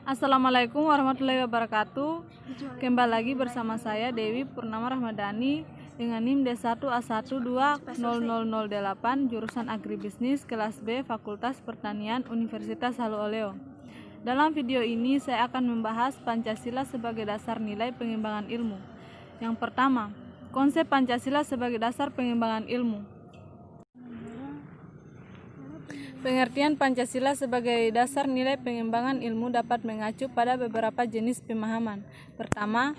Assalamualaikum warahmatullahi wabarakatuh. Kembali lagi bersama saya Dewi Purnama Rahmadani dengan NIM D1A1200008 jurusan Agribisnis kelas B Fakultas Pertanian Universitas Halu Oleo. Dalam video ini saya akan membahas Pancasila sebagai dasar nilai pengembangan ilmu. Yang pertama, konsep Pancasila sebagai dasar pengembangan ilmu. Pengertian Pancasila sebagai dasar nilai pengembangan ilmu dapat mengacu pada beberapa jenis pemahaman. Pertama,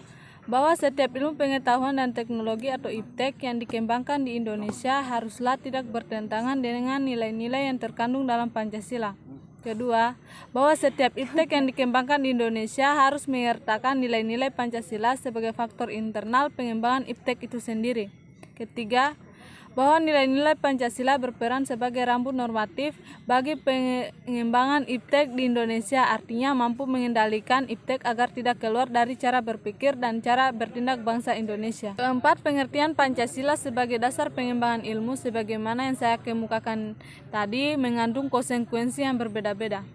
bahwa setiap ilmu pengetahuan dan teknologi atau IPTEK yang dikembangkan di Indonesia haruslah tidak bertentangan dengan nilai-nilai yang terkandung dalam Pancasila. Kedua, bahwa setiap IPTEK yang dikembangkan di Indonesia harus menyertakan nilai-nilai Pancasila sebagai faktor internal pengembangan IPTEK itu sendiri. Ketiga, bahwa nilai-nilai Pancasila berperan sebagai rambu normatif bagi pengembangan IPTEK di Indonesia, artinya mampu mengendalikan IPTEK agar tidak keluar dari cara berpikir dan cara bertindak bangsa Indonesia. Keempat, pengertian Pancasila sebagai dasar pengembangan ilmu sebagaimana yang saya kemukakan tadi mengandung konsekuensi yang berbeda-beda.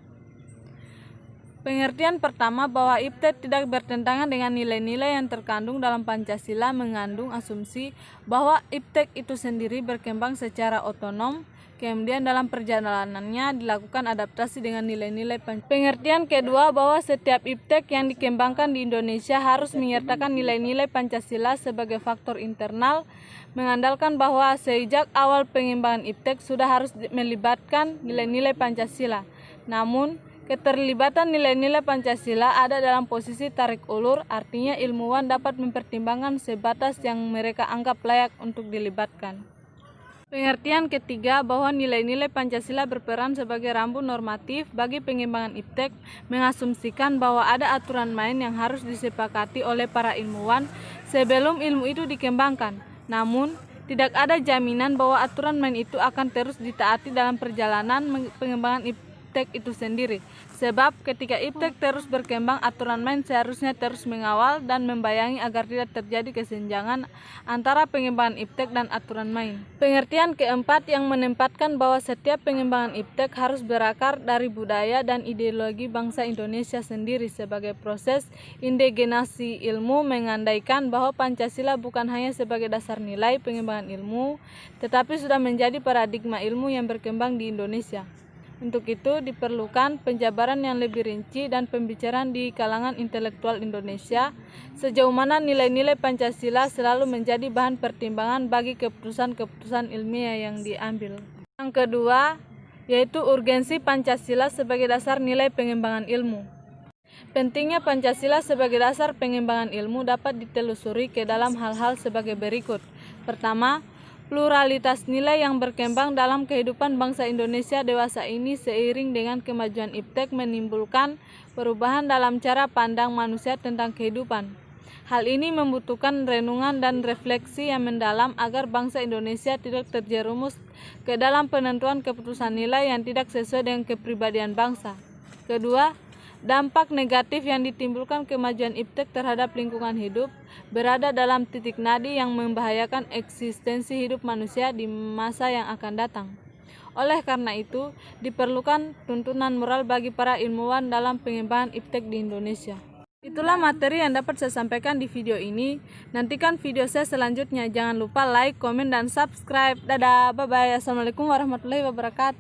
Pengertian pertama bahwa IPTEK tidak bertentangan dengan nilai-nilai yang terkandung dalam Pancasila mengandung asumsi bahwa IPTEK itu sendiri berkembang secara otonom, kemudian dalam perjalanannya dilakukan adaptasi dengan nilai-nilai Pancasila. Pengertian kedua bahwa setiap IPTEK yang dikembangkan di Indonesia harus menyertakan nilai-nilai Pancasila sebagai faktor internal, mengandalkan bahwa sejak awal pengembangan IPTEK sudah harus melibatkan nilai-nilai Pancasila. Namun, keterlibatan nilai-nilai Pancasila ada dalam posisi tarik ulur, artinya ilmuwan dapat mempertimbangkan sebatas yang mereka anggap layak untuk dilibatkan. Pengertian ketiga bahwa nilai-nilai Pancasila berperan sebagai rambu normatif bagi pengembangan IPTEK mengasumsikan bahwa ada aturan main yang harus disepakati oleh para ilmuwan sebelum ilmu itu dikembangkan. Namun, tidak ada jaminan bahwa aturan main itu akan terus ditaati dalam perjalanan pengembangan IPTEK itu sendiri. Sebab ketika IPTEK terus berkembang, aturan main seharusnya terus mengawal dan membayangi agar tidak terjadi kesenjangan antara pengembangan IPTEK dan aturan main. Pengertian keempat yang menempatkan bahwa setiap pengembangan IPTEK harus berakar dari budaya dan ideologi bangsa Indonesia sendiri sebagai proses indigenasi ilmu, mengandaikan bahwa Pancasila bukan hanya sebagai dasar nilai pengembangan ilmu, tetapi sudah menjadi paradigma ilmu yang berkembang di Indonesia. Untuk itu diperlukan penjabaran yang lebih rinci dan pembicaraan di kalangan intelektual Indonesia sejauh mana nilai-nilai Pancasila selalu menjadi bahan pertimbangan bagi keputusan-keputusan ilmiah yang diambil. Yang kedua, yaitu urgensi Pancasila sebagai dasar nilai pengembangan ilmu. Pentingnya Pancasila sebagai dasar pengembangan ilmu dapat ditelusuri ke dalam hal-hal sebagai berikut. Pertama, pluralitas nilai yang berkembang dalam kehidupan bangsa Indonesia dewasa ini seiring dengan kemajuan IPTEK menimbulkan perubahan dalam cara pandang manusia tentang kehidupan. Hal ini membutuhkan renungan dan refleksi yang mendalam agar bangsa Indonesia tidak terjerumus ke dalam penentuan keputusan nilai yang tidak sesuai dengan kepribadian bangsa. Kedua, dampak negatif yang ditimbulkan kemajuan IPTEK terhadap lingkungan hidup berada dalam titik nadi yang membahayakan eksistensi hidup manusia di masa yang akan datang. Oleh karena itu, diperlukan tuntunan moral bagi para ilmuwan dalam pengembangan IPTEK di Indonesia. Itulah materi yang dapat saya sampaikan di video ini. Nantikan video saya selanjutnya. Jangan lupa like, komen, dan subscribe. Dadah, bye-bye. Assalamualaikum warahmatullahi wabarakatuh.